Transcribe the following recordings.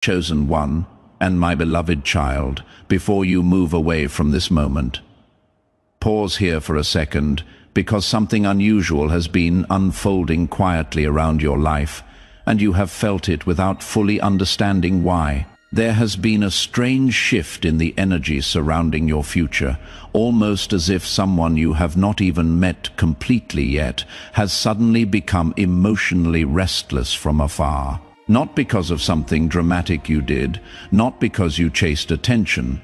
chosen one, and my beloved child, before you move away from this moment. Pause here for a second, because something unusual has been unfolding quietly around your life, and you have felt it without fully understanding why. There has been a strange shift in the energy surrounding your future, almost as if someone you have not even met completely yet has suddenly become emotionally restless from afar. Not because of something dramatic you did, not because you chased attention,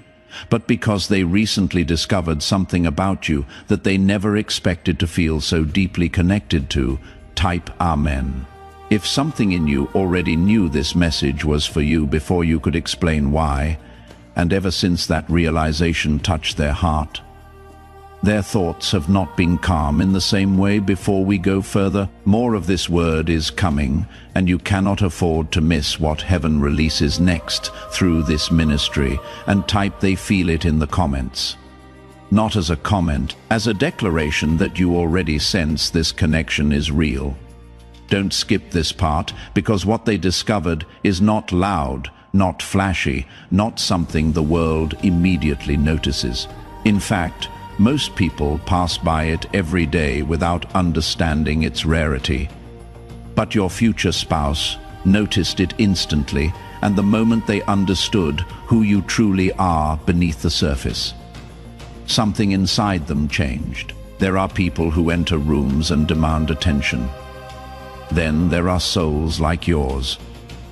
but because they recently discovered something about you that they never expected to feel so deeply connected to. Type Amen. If something in you already knew this message was for you before you could explain why, and ever since that realization touched their heart, their thoughts have not been calm in the same way. Before we go further, more of this word is coming, and you cannot afford to miss what heaven releases next through this ministry, and type "they feel it" in the comments. Not as a comment, as a declaration that you already sense this connection is real. Don't skip this part, because what they discovered is not loud, not flashy, not something the world immediately notices. In fact, most people pass by it every day without understanding its rarity. But your future spouse noticed it instantly, and the moment they understood who you truly are beneath the surface, something inside them changed. There are people who enter rooms and demand attention. Then there are souls like yours,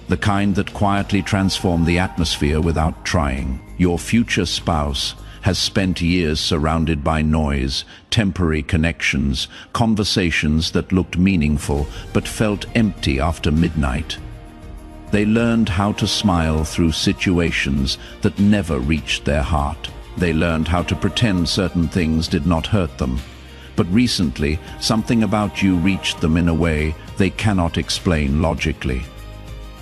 the kind that quietly transform the atmosphere without trying. Your future spouse has spent years surrounded by noise, temporary connections, conversations that looked meaningful but felt empty after midnight. They learned how to smile through situations that never reached their heart. They learned how to pretend certain things did not hurt them. But recently, something about you reached them in a way they cannot explain logically.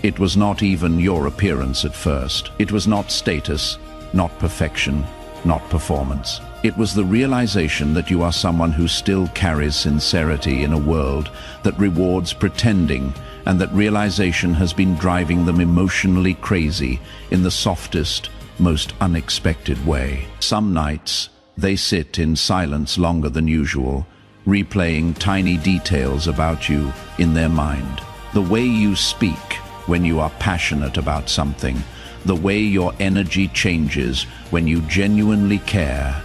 It was not even your appearance at first. It was not status, not perfection, not performance. It was the realization that you are someone who still carries sincerity in a world that rewards pretending, and that realization has been driving them emotionally crazy in the softest, most unexpected way. Some nights, they sit in silence longer than usual, replaying tiny details about you in their mind. The way you speak when you are passionate about something, the way your energy changes when you genuinely care,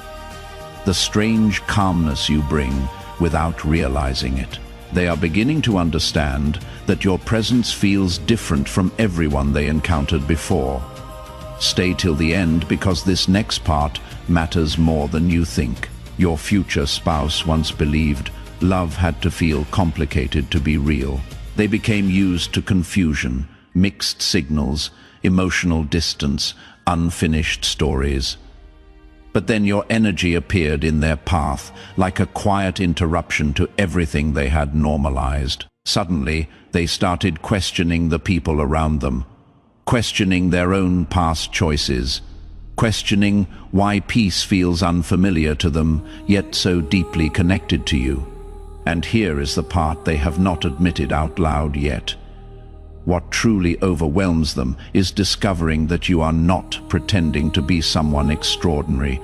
the strange calmness you bring without realizing it. They are beginning to understand that your presence feels different from everyone they encountered before. Stay till the end, because this next part matters more than you think. Your future spouse once believed love had to feel complicated to be real. They became used to confusion, mixed signals, emotional distance, unfinished stories. But then your energy appeared in their path, like a quiet interruption to everything they had normalized. Suddenly, they started questioning the people around them, questioning their own past choices, questioning why peace feels unfamiliar to them, yet so deeply connected to you. And here is the part they have not admitted out loud yet. What truly overwhelms them is discovering that you are not pretending to be someone extraordinary.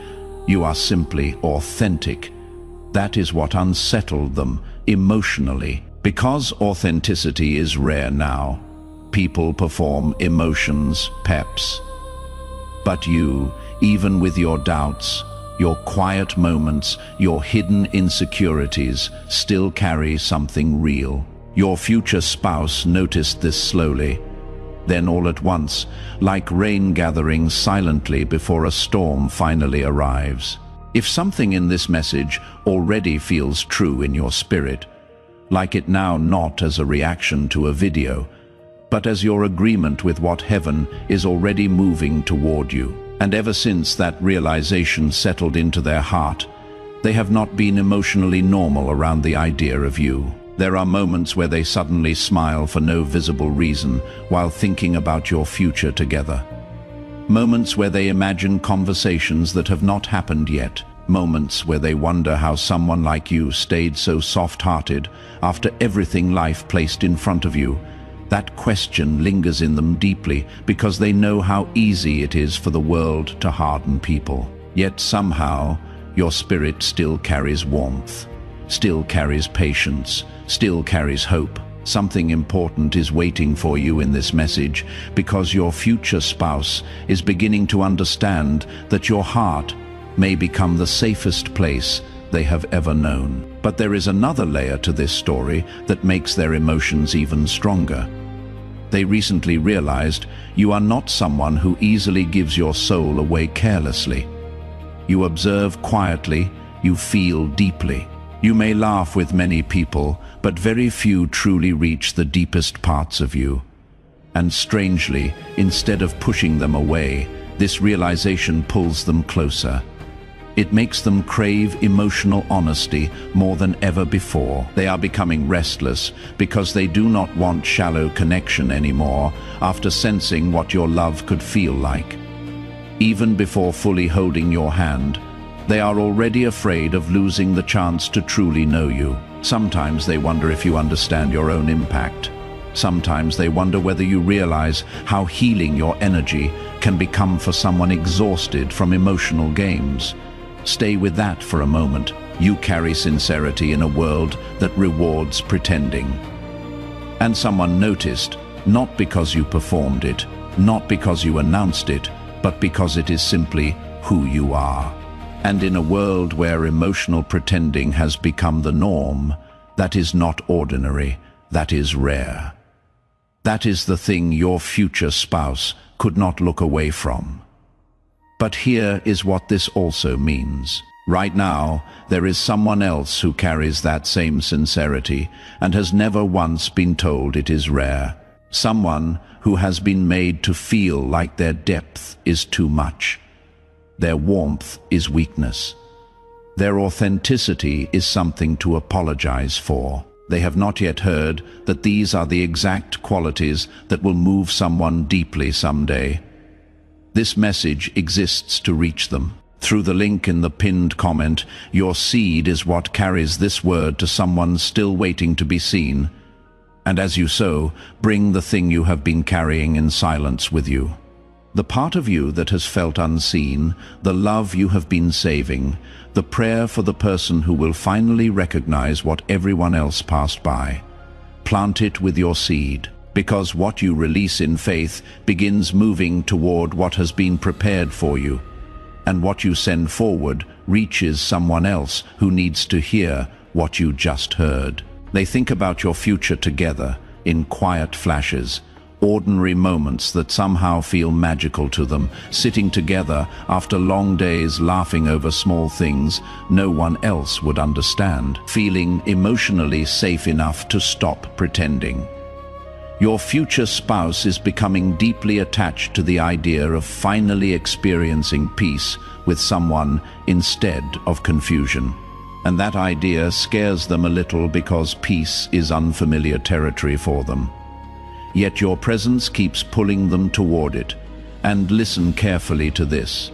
You are simply authentic. That is what unsettled them emotionally. Because authenticity is rare now, people perform emotions, peps. But you, even with your doubts, your quiet moments, your hidden insecurities, still carry something real. Your future spouse noticed this slowly. Then all at once, like rain gathering silently before a storm finally arrives. If something in this message already feels true in your spirit, like it now not as a reaction to a video, but as your agreement with what heaven is already moving toward you. And ever since that realization settled into their heart, they have not been emotionally normal around the idea of you. There are moments where they suddenly smile for no visible reason while thinking about your future together. Moments where they imagine conversations that have not happened yet. Moments where they wonder how someone like you stayed so soft-hearted after everything life placed in front of you. That question lingers in them deeply because they know how easy it is for the world to harden people. Yet somehow, your spirit still carries warmth, still carries patience, still carries hope. Something important is waiting for you in this message because your future spouse is beginning to understand that your heart may become the safest place they have ever known. But there is another layer to this story that makes their emotions even stronger. They recently realized you are not someone who easily gives your soul away carelessly. You observe quietly, you feel deeply. You may laugh with many people, but very few truly reach the deepest parts of you. And strangely, instead of pushing them away, this realization pulls them closer. It makes them crave emotional honesty more than ever before. They are becoming restless because they do not want shallow connection anymore after sensing what your love could feel like. Even before fully holding your hand, they are already afraid of losing the chance to truly know you. Sometimes they wonder if you understand your own impact. Sometimes they wonder whether you realize how healing your energy can become for someone exhausted from emotional games. Stay with that for a moment. You carry sincerity in a world that rewards pretending. And someone noticed, not because you performed it, not because you announced it, but because it is simply who you are. And in a world where emotional pretending has become the norm, that is not ordinary, that is rare. That is the thing your future spouse could not look away from. But here is what this also means. Right now, there is someone else who carries that same sincerity and has never once been told it is rare. Someone who has been made to feel like their depth is too much. Their warmth is weakness. Their authenticity is something to apologize for. They have not yet heard that these are the exact qualities that will move someone deeply someday. This message exists to reach them. Through the link in the pinned comment, your seed is what carries this word to someone still waiting to be seen. And as you sow, bring the thing you have been carrying in silence with you. The part of you that has felt unseen, the love you have been saving, the prayer for the person who will finally recognize what everyone else passed by. Plant it with your seed, because what you release in faith begins moving toward what has been prepared for you. And what you send forward reaches someone else who needs to hear what you just heard. They think about your future together in quiet flashes, ordinary moments that somehow feel magical to them, sitting together after long days laughing over small things no one else would understand, feeling emotionally safe enough to stop pretending. Your future spouse is becoming deeply attached to the idea of finally experiencing peace with someone instead of confusion. And that idea scares them a little because peace is unfamiliar territory for them. Yet your presence keeps pulling them toward it. And listen carefully to this,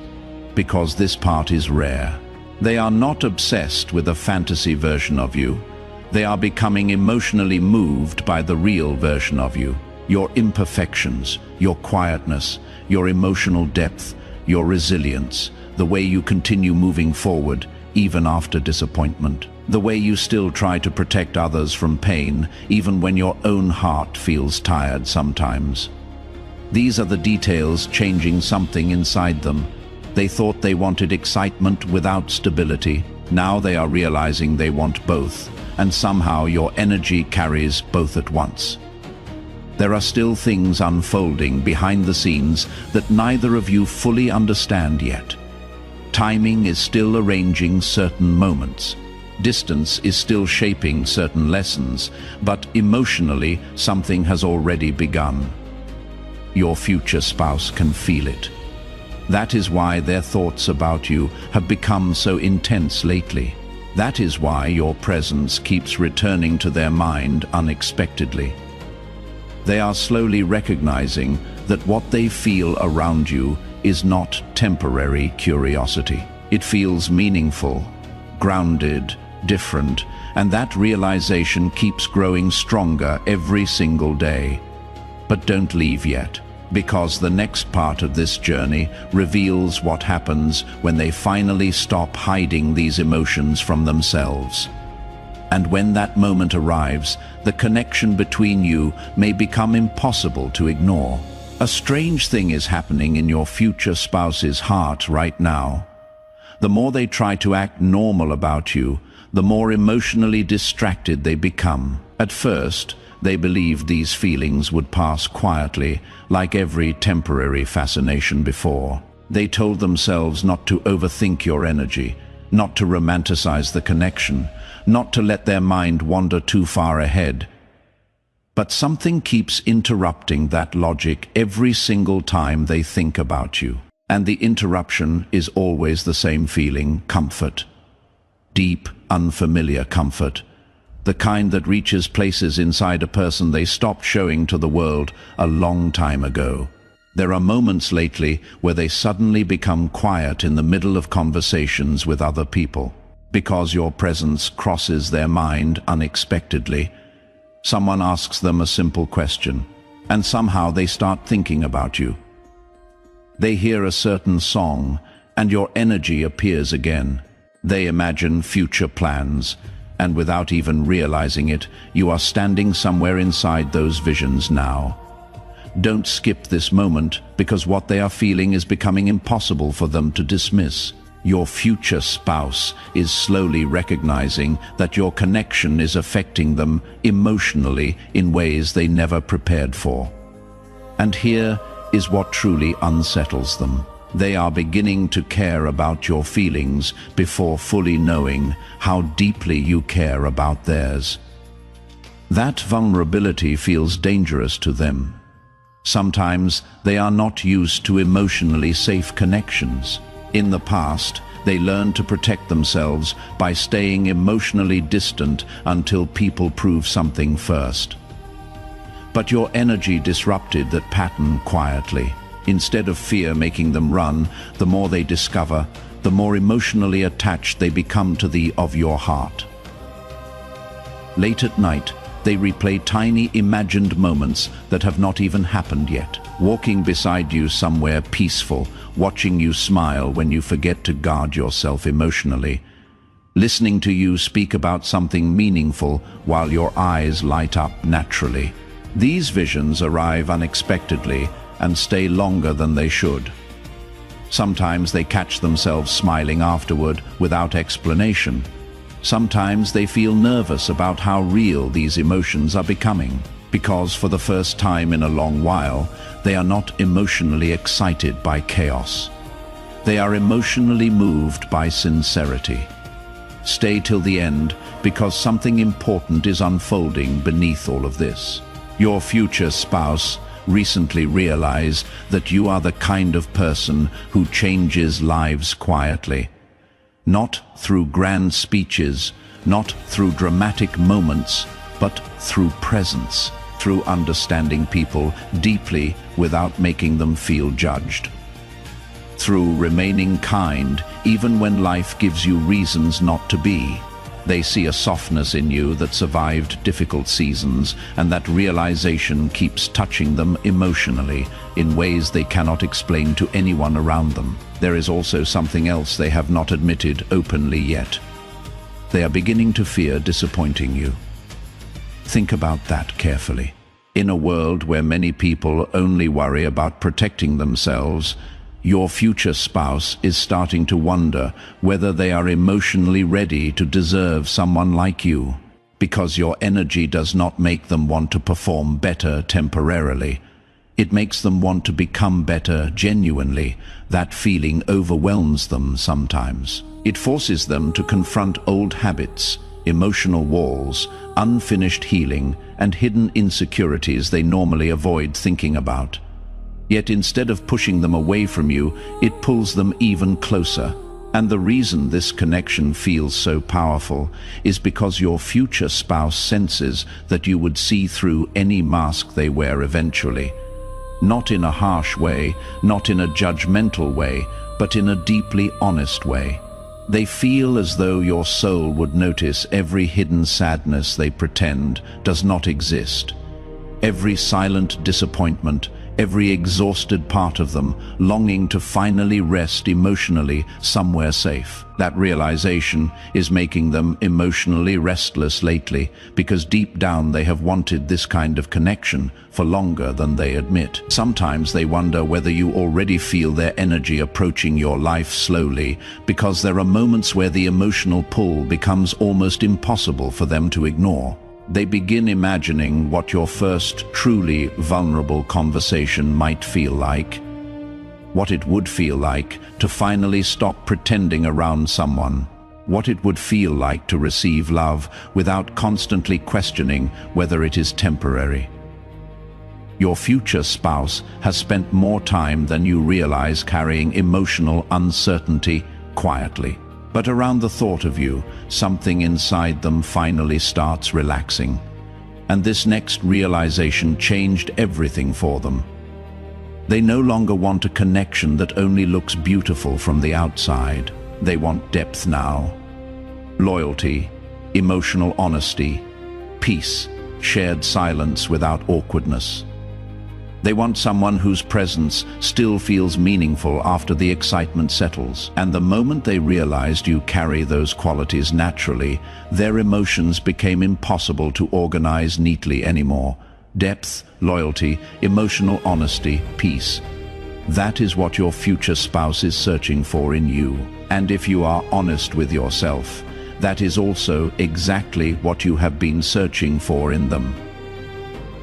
because this part is rare. They are not obsessed with a fantasy version of you. They are becoming emotionally moved by the real version of you. Your imperfections, your quietness, your emotional depth, your resilience, the way you continue moving forward even after disappointment, the way you still try to protect others from pain even when your own heart feels tired sometimes. These are the details changing something inside them. They thought they wanted excitement without stability. Now they are realizing they want both. And somehow your energy carries both at once. There are still things unfolding behind the scenes that neither of you fully understand yet. Timing is still arranging certain moments. Distance is still shaping certain lessons, but emotionally something has already begun. Your future spouse can feel it. That is why their thoughts about you have become so intense lately. That is why your presence keeps returning to their mind unexpectedly. They are slowly recognizing that what they feel around you is not temporary curiosity. It feels meaningful, grounded, different, and that realization keeps growing stronger every single day. But don't leave yet, because the next part of this journey reveals what happens when they finally stop hiding these emotions from themselves. And when that moment arrives, the connection between you may become impossible to ignore. A strange thing is happening in your future spouse's heart right now. The more they try to act normal about you, the more emotionally distracted they become. At first, they believed these feelings would pass quietly, like every temporary fascination before. They told themselves not to overthink your energy, not to romanticize the connection, not to let their mind wander too far ahead. But something keeps interrupting that logic every single time they think about you. And the interruption is always the same feeling: comfort. Deep, unfamiliar comfort. The kind that reaches places inside a person they stopped showing to the world a long time ago. There are moments lately where they suddenly become quiet in the middle of conversations with other people, because your presence crosses their mind unexpectedly. Someone asks them a simple question, and somehow they start thinking about you. They hear a certain song, and your energy appears again. They imagine future plans, and without even realizing it, you are standing somewhere inside those visions now. Don't skip this moment, because what they are feeling is becoming impossible for them to dismiss. Your future spouse is slowly recognizing that your connection is affecting them emotionally in ways they never prepared for. And here is what truly unsettles them. They are beginning to care about your feelings before fully knowing how deeply you care about theirs. That vulnerability feels dangerous to them. Sometimes they are not used to emotionally safe connections. In the past, they learned to protect themselves by staying emotionally distant until people prove something first. But your energy disrupted that pattern quietly. Instead of fear making them run, the more they discover, the more emotionally attached they become to the of your heart. Late at night, they replay tiny imagined moments that have not even happened yet. Walking beside you somewhere peaceful, watching you smile when you forget to guard yourself emotionally, listening to you speak about something meaningful while your eyes light up naturally. These visions arrive unexpectedly and stay longer than they should. Sometimes they catch themselves smiling afterward without explanation. Sometimes they feel nervous about how real these emotions are becoming, because for the first time in a long while, they are not emotionally excited by chaos. They are emotionally moved by sincerity. Stay till the end, because something important is unfolding beneath all of this. Your future spouse recently realized that you are the kind of person who changes lives quietly. Not through grand speeches, not through dramatic moments, but through presence, through understanding people deeply without making them feel judged. Through remaining kind even when life gives you reasons not to be. They see a softness in you that survived difficult seasons, and that realization keeps touching them emotionally in ways they cannot explain to anyone around them. There is also something else they have not admitted openly yet. They are beginning to fear disappointing you. Think about that carefully. In a world where many people only worry about protecting themselves, your future spouse is starting to wonder whether they are emotionally ready to deserve someone like you, because your energy does not make them want to perform better temporarily. It makes them want to become better genuinely. That feeling overwhelms them sometimes. It forces them to confront old habits, emotional walls, unfinished healing, and hidden insecurities they normally avoid thinking about. Yet instead of pushing them away from you, it pulls them even closer. And the reason this connection feels so powerful is because your future spouse senses that you would see through any mask they wear eventually. Not in a harsh way, not in a judgmental way, but in a deeply honest way. They feel as though your soul would notice every hidden sadness they pretend does not exist. every silent disappointment, every exhausted part of them, longing to finally rest emotionally somewhere safe. That realization is making them emotionally restless lately, because deep down they have wanted this kind of connection for longer than they admit. Sometimes they wonder whether you already feel their energy approaching your life slowly, because there are moments where the emotional pull becomes almost impossible for them to ignore. They begin imagining what your first truly vulnerable conversation might feel like, what it would feel like to finally stop pretending around someone, what it would feel like to receive love without constantly questioning whether it is temporary. Your future spouse has spent more time than you realize carrying emotional uncertainty quietly. But around the thought of you, something inside them finally starts relaxing. And this next realization changed everything for them. They no longer want a connection that only looks beautiful from the outside. They want depth now. Loyalty, emotional honesty, peace, shared silence without awkwardness. They want someone whose presence still feels meaningful after the excitement settles. And the moment they realized you carry those qualities naturally, their emotions became impossible to organize neatly anymore. Depth, loyalty, emotional honesty, peace. That is what your future spouse is searching for in you. And if you are honest with yourself, that is also exactly what you have been searching for in them.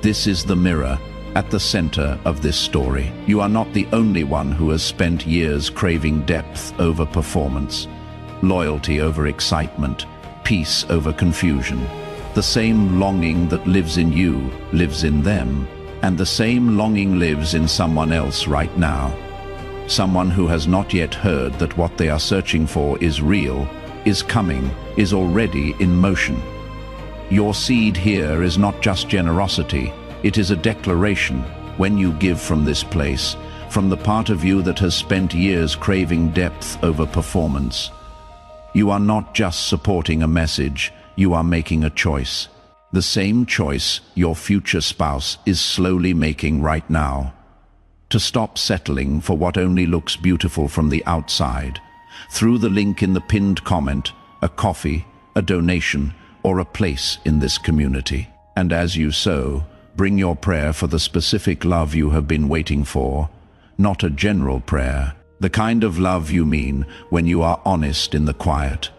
This is the mirror at the center of this story. You are not the only one who has spent years craving depth over performance, loyalty over excitement, peace over confusion. The same longing that lives in you lives in them, and the same longing lives in someone else right now. Someone who has not yet heard that what they are searching for is real, is coming, is already in motion. Your seed here is not just generosity. It is a declaration. When you give from this place, from the part of you that has spent years craving depth over performance, you are not just supporting a message, you are making a choice. The same choice your future spouse is slowly making right now. To stop settling for what only looks beautiful from the outside. Through the link in the pinned comment, a coffee, a donation, or a place in this community. And as you sow, bring your prayer for the specific love you have been waiting for, not a general prayer. The kind of love you mean when you are honest in the quiet.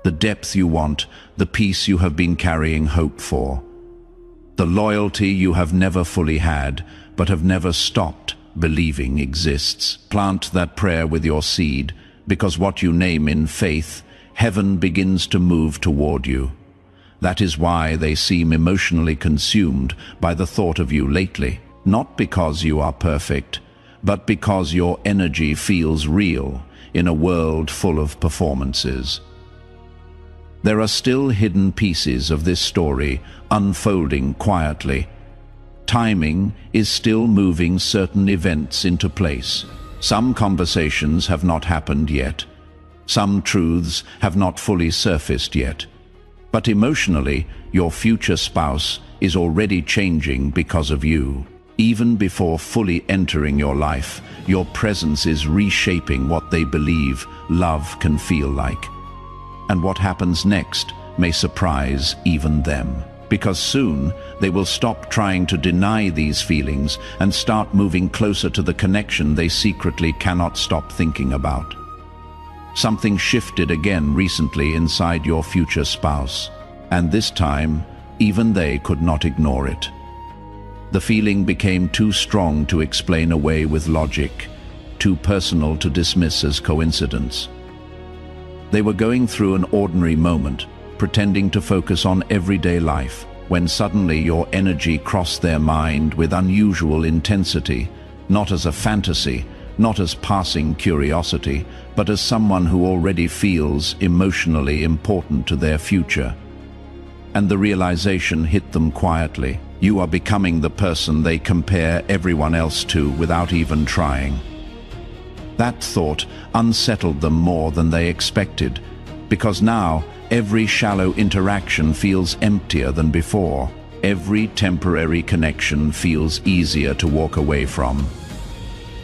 The depth you want, the peace you have been carrying hope for. The loyalty you have never fully had, but have never stopped believing exists. Plant that prayer with your seed, because what you name in faith, heaven begins to move toward you. That is why they seem emotionally consumed by the thought of you lately. Not because you are perfect, but because your energy feels real in a world full of performances. There are still hidden pieces of this story unfolding quietly. Timing is still moving certain events into place. Some conversations have not happened yet. Some truths have not fully surfaced yet. But emotionally, your future spouse is already changing because of you. Even before fully entering your life, your presence is reshaping what they believe love can feel like. And what happens next may surprise even them. Because soon, they will stop trying to deny these feelings and start moving closer to the connection they secretly cannot stop thinking about. Something shifted again recently inside your future spouse, and this time, even they could not ignore it. The feeling became too strong to explain away with logic, too personal to dismiss as coincidence. They were going through an ordinary moment, pretending to focus on everyday life, when suddenly your energy crossed their mind with unusual intensity, not as a fantasy, not as passing curiosity, but as someone who already feels emotionally important to their future. And the realization hit them quietly. You are becoming the person they compare everyone else to without even trying. That thought unsettled them more than they expected, because now every shallow interaction feels emptier than before. every temporary connection feels easier to walk away from.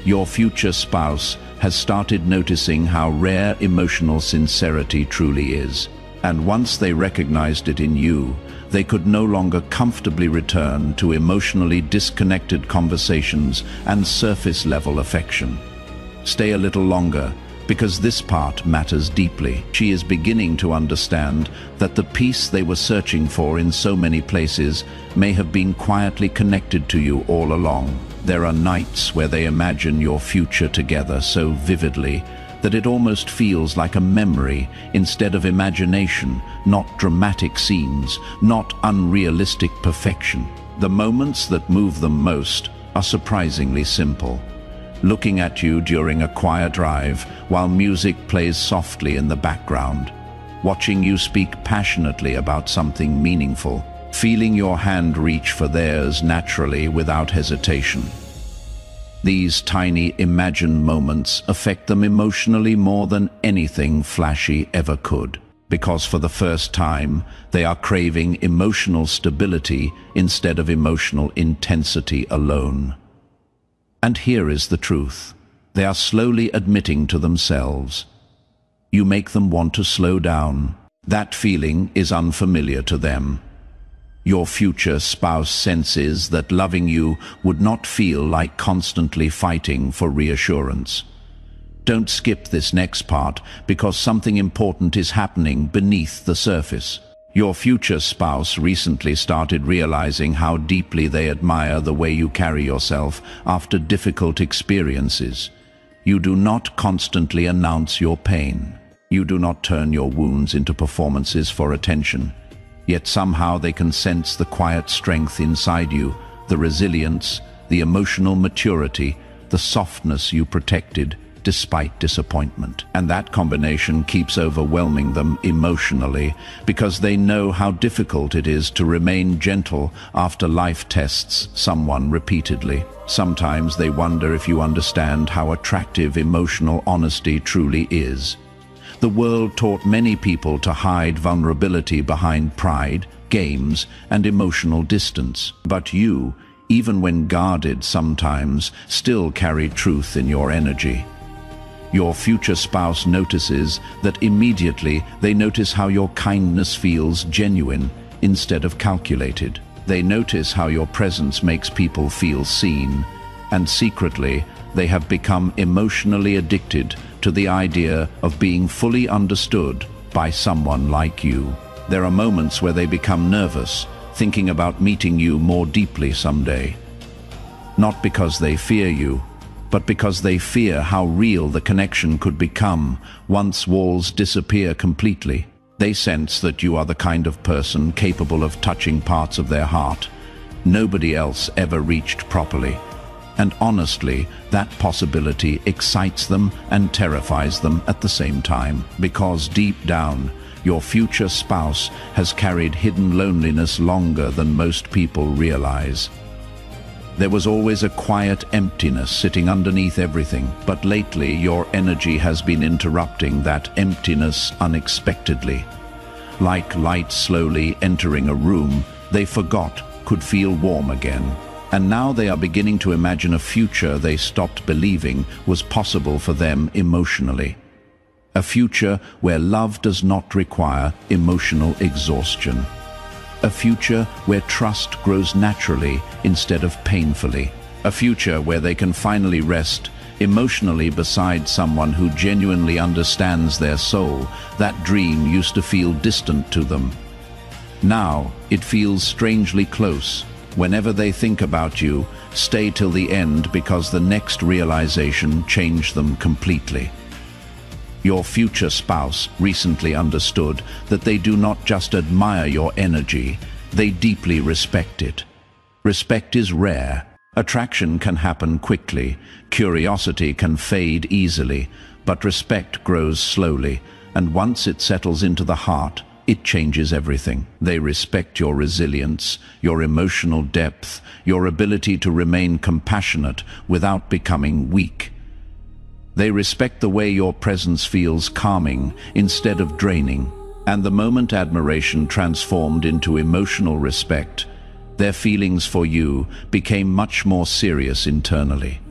Your future spouse has started noticing how rare emotional sincerity truly is. And once they recognized it in you, they could no longer comfortably return to emotionally disconnected conversations and surface-level affection. Stay a little longer, because this part matters deeply. She is beginning to understand that the peace they were searching for in so many places may have been quietly connected to you all along. There are nights where they imagine your future together so vividly that it almost feels like a memory instead of imagination, not dramatic scenes, not unrealistic perfection. The moments that move them most are surprisingly simple. Looking at you during a quiet drive while music plays softly in the background, watching you speak passionately about something meaningful, feeling your hand reach for theirs naturally without hesitation. These tiny imagined moments affect them emotionally more than anything flashy ever could, because for the first time they are craving emotional stability instead of emotional intensity alone. And here is the truth. They are slowly admitting to themselves. You make them want to slow down. That feeling is unfamiliar to them. Your future spouse senses that loving you would not feel like constantly fighting for reassurance. Don't skip this next part, because something important is happening beneath the surface. Your future spouse recently started realizing how deeply they admire the way you carry yourself after difficult experiences. You do not constantly announce your pain. You do not turn your wounds into performances for attention. Yet somehow they can sense the quiet strength inside you, the resilience, the emotional maturity, the softness you protected despite disappointment. And that combination keeps overwhelming them emotionally, because they know how difficult it is to remain gentle after life tests someone repeatedly. Sometimes they wonder if you understand how attractive emotional honesty truly is. The world taught many people to hide vulnerability behind pride, games, and emotional distance. But you, even when guarded sometimes, still carry truth in your energy. Your future spouse notices that immediately. They notice how your kindness feels genuine instead of calculated. They notice how your presence makes people feel seen, and secretly they have become emotionally addicted to the idea of being fully understood by someone like you. There are moments where they become nervous, thinking about meeting you more deeply someday. Not because they fear you, but because they fear how real the connection could become once walls disappear completely. They sense that you are the kind of person capable of touching parts of their heart nobody else ever reached properly. And honestly, that possibility excites them and terrifies them at the same time, because deep down, your future spouse has carried hidden loneliness longer than most people realize. There was always a quiet emptiness sitting underneath everything, but lately your energy has been interrupting that emptiness unexpectedly. Like light slowly entering a room they forgot could feel warm again. And now they are beginning to imagine a future they stopped believing was possible for them emotionally. A future where love does not require emotional exhaustion. A future where trust grows naturally instead of painfully. A future where they can finally rest emotionally beside someone who genuinely understands their soul. That dream used to feel distant to them. Now it feels strangely close. Whenever they think about you, stay till the end, because the next realization changed them completely. Your future spouse recently understood that they do not just admire your energy, they deeply respect it. Respect is rare. Attraction can happen quickly, curiosity can fade easily, but respect grows slowly, and once it settles into the heart, it changes everything. They respect your resilience, your emotional depth, your ability to remain compassionate without becoming weak. They respect the way your presence feels calming instead of draining. And the moment admiration transformed into emotional respect, Their feelings for you became much more serious internally.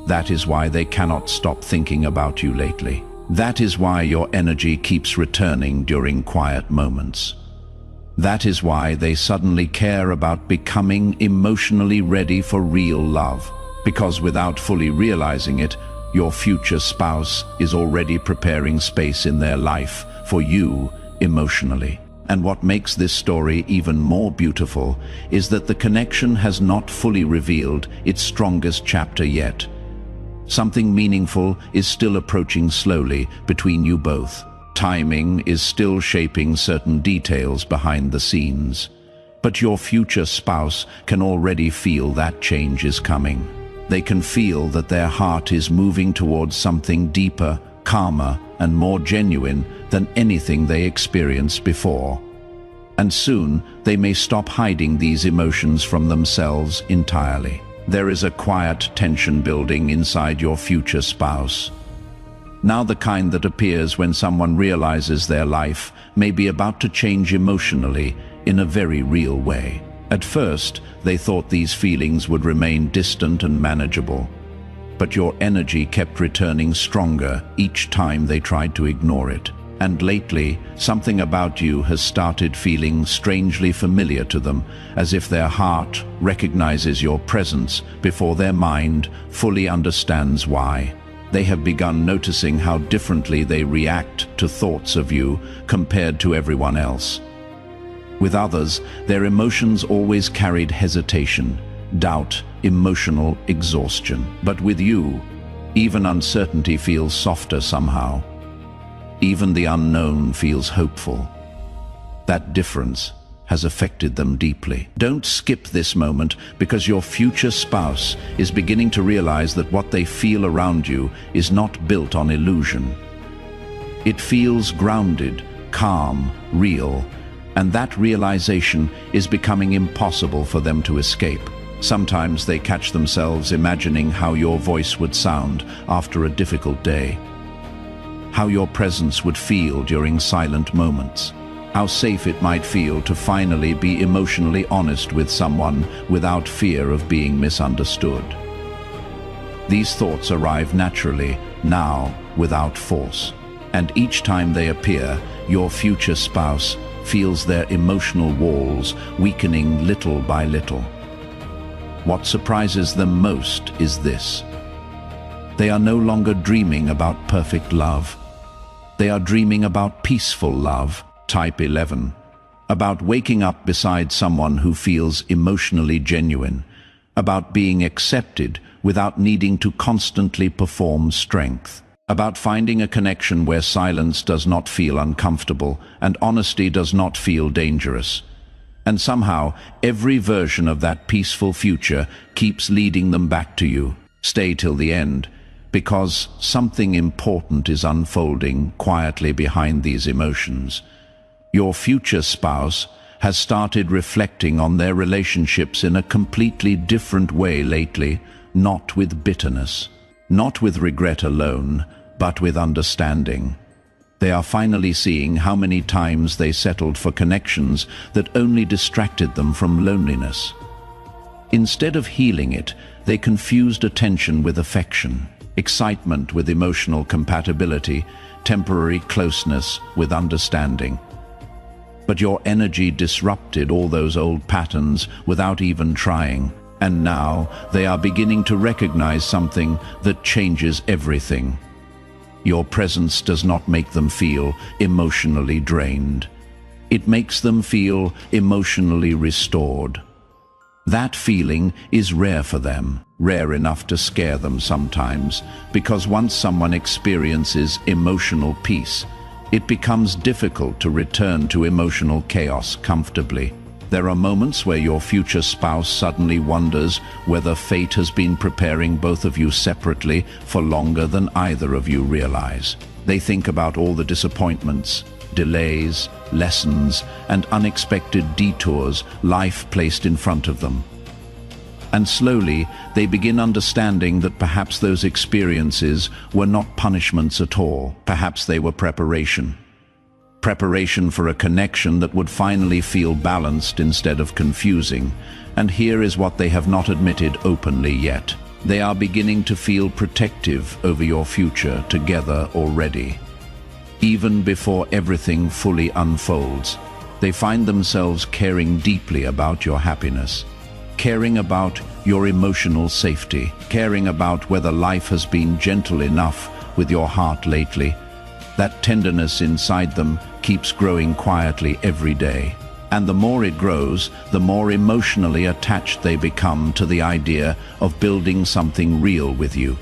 That is why they cannot stop thinking about you lately. That is why your energy keeps returning during quiet moments. That is why they suddenly care about becoming emotionally ready for real love. Because without fully realizing it, your future spouse is already preparing space in their life for you emotionally. And what makes this story even more beautiful is that the connection has not fully revealed its strongest chapter yet. Something meaningful is still approaching slowly between you both. Timing is still shaping certain details behind the scenes. But your future spouse can already feel that change is coming. They can feel that their heart is moving towards something deeper, calmer, and more genuine than anything they experienced before. And soon, they may stop hiding these emotions from themselves entirely. There is a quiet tension building inside your future spouse. Now the kind that appears when someone realizes their life may be about to change emotionally in a very real way. At first, they thought these feelings would remain distant and manageable. But your energy kept returning stronger each time they tried to ignore it. And lately, something about you has started feeling strangely familiar to them, as if their heart recognizes your presence before their mind fully understands why. They have begun noticing how differently they react to thoughts of you compared to everyone else. With others, their emotions always carried hesitation, doubt, emotional exhaustion. But with you, even uncertainty feels softer somehow. Even the unknown feels hopeful. That difference has affected them deeply. Don't skip this moment, because your future spouse is beginning to realize that what they feel around you is not built on illusion. It feels grounded, calm, real, and that realization is becoming impossible for them to escape. Sometimes they catch themselves imagining how your voice would sound after a difficult day, how your presence would feel during silent moments, how safe it might feel to finally be emotionally honest with someone without fear of being misunderstood. These thoughts arrive naturally, now, without force. And each time they appear, your future spouse feels their emotional walls weakening little by little. What surprises them most is this: they are no longer dreaming about perfect love. They are dreaming about peaceful love, type 11, about waking up beside someone who feels emotionally genuine, about being accepted without needing to constantly perform strength, about finding a connection where silence does not feel uncomfortable and honesty does not feel dangerous. And somehow, every version of that peaceful future keeps leading them back to you. Stay till the end, because something important is unfolding quietly behind these emotions. Your future spouse has started reflecting on their relationships in a completely different way lately, not with bitterness, not with regret alone, but with understanding. They are finally seeing how many times they settled for connections that only distracted them from loneliness. Instead of healing it, they confused attention with affection, excitement with emotional compatibility, temporary closeness with understanding. But your energy disrupted all those old patterns without even trying. And now they are beginning to recognize something that changes everything. Your presence does not make them feel emotionally drained. It makes them feel emotionally restored. That feeling is rare for them, rare enough to scare them sometimes, because once someone experiences emotional peace, it becomes difficult to return to emotional chaos comfortably. There are moments where your future spouse suddenly wonders whether fate has been preparing both of you separately for longer than either of you realize. They think about all the disappointments, delays, lessons, and unexpected detours life placed in front of them. And slowly, they begin understanding that perhaps those experiences were not punishments at all. Perhaps they were preparation. Preparation for a connection that would finally feel balanced instead of confusing. And here is what they have not admitted openly yet. They are beginning to feel protective over your future together already. Even before everything fully unfolds, they find themselves caring deeply about your happiness, caring about your emotional safety, caring about whether life has been gentle enough with your heart lately. That tenderness inside them keeps growing quietly every day. And the more it grows, the more emotionally attached they become to the idea of building something real with you.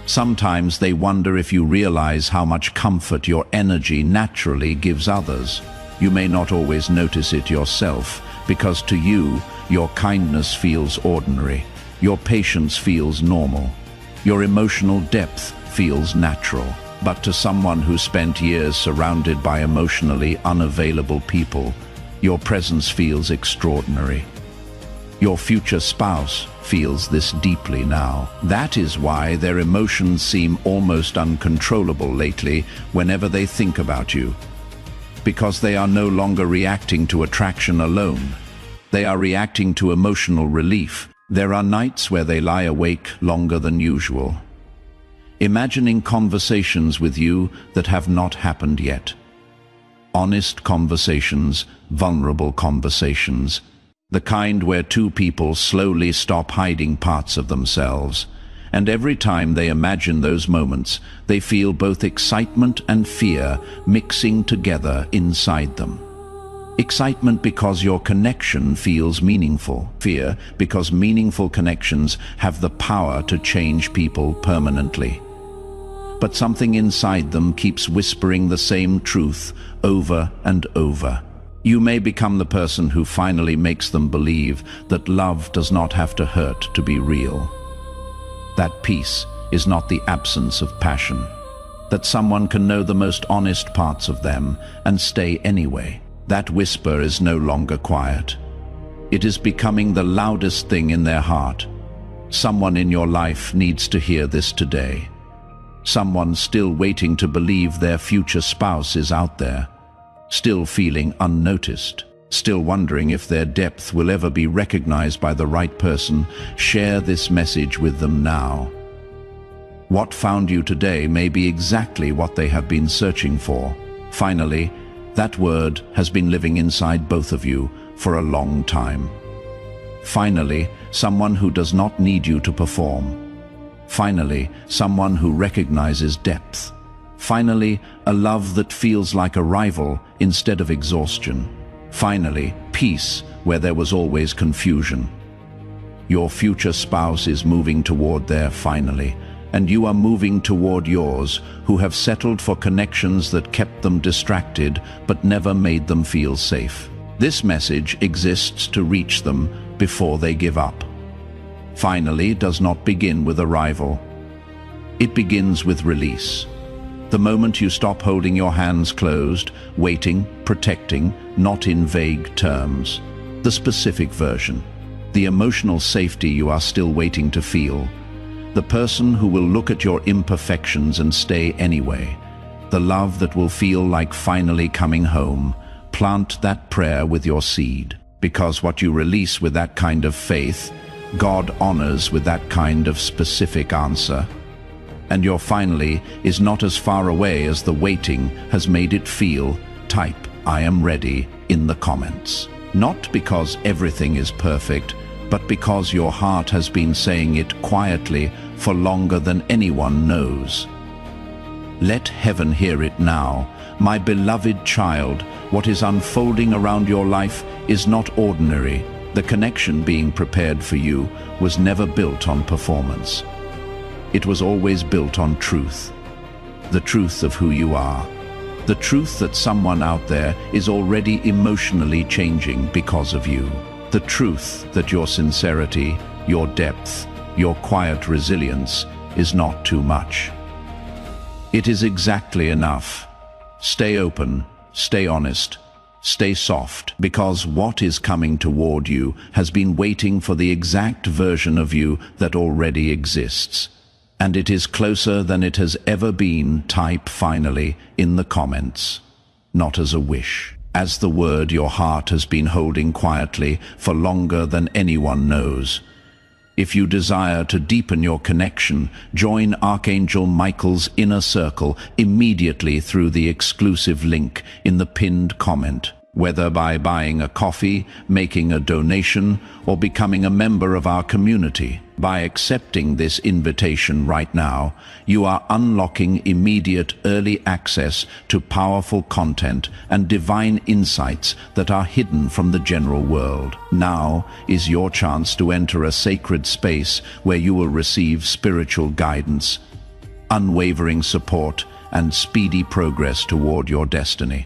Sometimes they wonder if you realize how much comfort your energy naturally gives others. You may not always notice it yourself, because to you, your kindness feels ordinary, your patience feels normal, your emotional depth feels natural. But to someone who spent years surrounded by emotionally unavailable people, your presence feels extraordinary. Your future spouse feels this deeply now. That is why their emotions seem almost uncontrollable lately whenever they think about you. Because they are no longer reacting to attraction alone. They are reacting to emotional relief. There are nights where they lie awake longer than usual, imagining conversations with you that have not happened yet. Honest conversations, vulnerable conversations, the kind where two people slowly stop hiding parts of themselves. And every time they imagine those moments, they feel both excitement and fear mixing together inside them. Excitement because your connection feels meaningful. Fear because meaningful connections have the power to change people permanently. But something inside them keeps whispering the same truth over and over. You may become the person who finally makes them believe that love does not have to hurt to be real. That peace is not the absence of passion. That someone can know the most honest parts of them and stay anyway. That whisper is no longer quiet. It is becoming the loudest thing in their heart. Someone in your life needs to hear this today. Someone still waiting to believe their future spouse is out there, still feeling unnoticed, still wondering if their depth will ever be recognized by the right person. Share this message with them now. What found you today may be exactly what they have been searching for. Finally, that word has been living inside both of you for a long time. Finally, someone who does not need you to perform. Finally, someone who recognizes depth. Finally, a love that feels like arrival instead of exhaustion. Finally, peace where there was always confusion. Your future spouse is moving toward their finally, and you are moving toward yours, who have settled for connections that kept them distracted but never made them feel safe. This message exists to reach them before they give up. Finally does not begin with arrival. It begins with release. The moment you stop holding your hands closed, waiting, protecting, not in vague terms. The specific version. The emotional safety you are still waiting to feel. The person who will look at your imperfections and stay anyway. The love that will feel like finally coming home. Plant that prayer with your seed. Because what you release with that kind of faith, God honors with that kind of specific answer. And your finally is not as far away as the waiting has made it feel. Type "I am ready" in the comments. Not because everything is perfect, but because your heart has been saying it quietly for longer than anyone knows. Let heaven hear it now. My beloved child, what is unfolding around your life is not ordinary. The connection being prepared for you was never built on performance. It was always built on truth. The truth of who you are. The truth that someone out there is already emotionally changing because of you. The truth that your sincerity, your depth, your quiet resilience is not too much. It is exactly enough. Stay open, stay honest, stay soft, because what is coming toward you has been waiting for the exact version of you that already exists. And it is closer than it has ever been. Type finally in the comments. not as a wish. As the word your heart has been holding quietly for longer than anyone knows. If you desire to deepen your connection, join Archangel Michael's inner circle immediately through the exclusive link in the pinned comment. Whether by buying a coffee, making a donation, or becoming a member of our community, by accepting this invitation right now, you are unlocking immediate early access to powerful content and divine insights that are hidden from the general world. Now is your chance to enter a sacred space where you will receive spiritual guidance, unwavering support, and speedy progress toward your destiny.